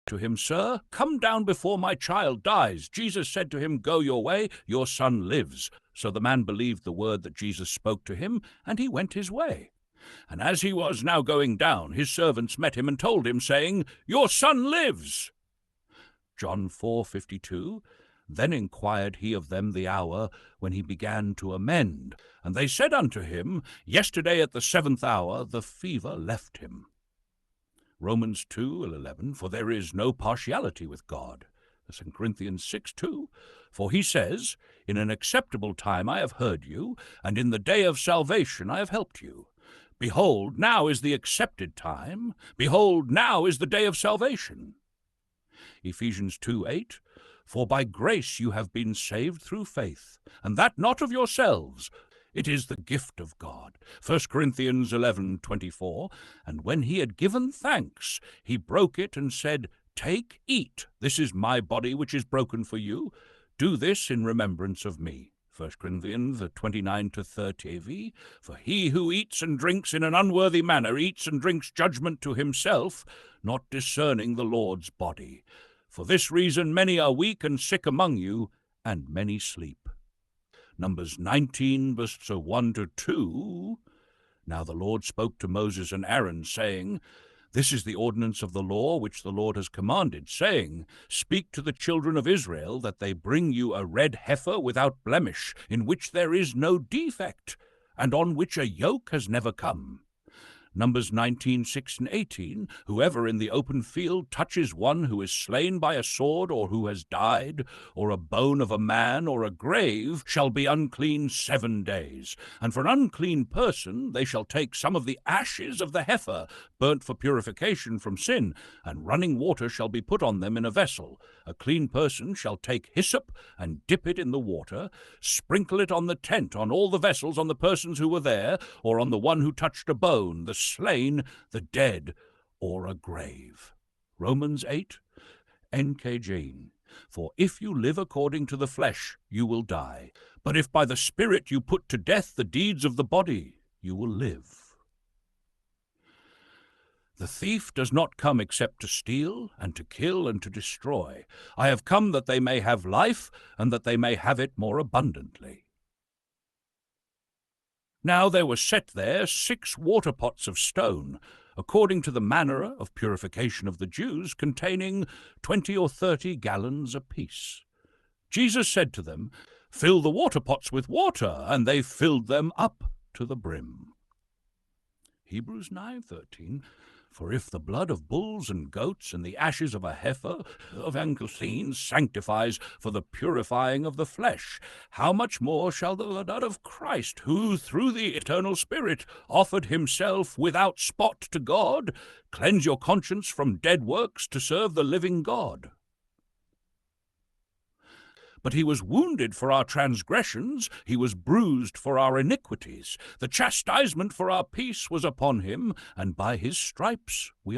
to him, "Sir, come down before my child dies." Jesus said to him, "Go your way, your son lives." So the man believed the word that Jesus spoke to him, and he went his way. And as he was now going down, his servants met him and told him, saying, "Your son lives." John 4:52. Then inquired he of them the hour when he began to amend. And they said unto him, "Yesterday at the 7th hour the fever left him." Romans 2:11. For there is no partiality with God. 2 Corinthians 6:2. For he says, "In an acceptable time I have heard you, and in the day of salvation I have helped you. Behold, now is the accepted time. Behold, now is the day of salvation." Ephesians 2:8. For by grace you have been saved through faith, and that not of yourselves. It is the gift of God. 1 Corinthians 11:24. And when he had given thanks, he broke it and said, "Take, eat. This is my body which is broken for you. Do this in remembrance of me." 1 Corinthians 29-30. For he who eats and drinks in an unworthy manner eats and drinks judgment to himself, not discerning the Lord's body. For this reason many are weak and sick among you, and many sleep. Numbers 19, verses 1-2. Now the Lord spoke to Moses and Aaron, saying, This is the ordinance of the law which the Lord has commanded, saying, Speak to the children of Israel that they bring you a red heifer without blemish, in which there is no defect, and on which a yoke has never come. Numbers 19:6-18. Whoever in the open field touches one who is slain by a sword, or who has died, or a bone of a man, or a grave, shall be unclean 7 days. And for an unclean person they shall take some of the ashes of the heifer, burnt for purification from sin, and running water shall be put on them in a vessel. A clean person shall take hyssop, and dip it in the water, sprinkle it on the tent, on all the vessels, on the persons who were there, or on the one who touched a bone, the slain, the dead, or a grave. Romans 8, NKJV. For if you live according to the flesh, you will die. But if by the Spirit you put to death the deeds of the body, you will live. The thief does not come except to steal, and to kill, and to destroy. I have come that they may have life, and that they may have it more abundantly. Now there were set there 6 water pots of stone, according to the manner of purification of the Jews, containing 20 or 30 gallons apiece. Jesus said to them, Fill the water pots with water, and they filled them up to the brim. Hebrews 9:13. For if the blood of bulls and goats and the ashes of a heifer of unclean sanctifies for the purifying of the flesh, how much more shall the blood of Christ, who through the eternal Spirit offered himself without spot to God, cleanse your conscience from dead works to serve the living God? But he was wounded for our transgressions, he was bruised for our iniquities. The chastisement for our peace was upon him, and by his stripes we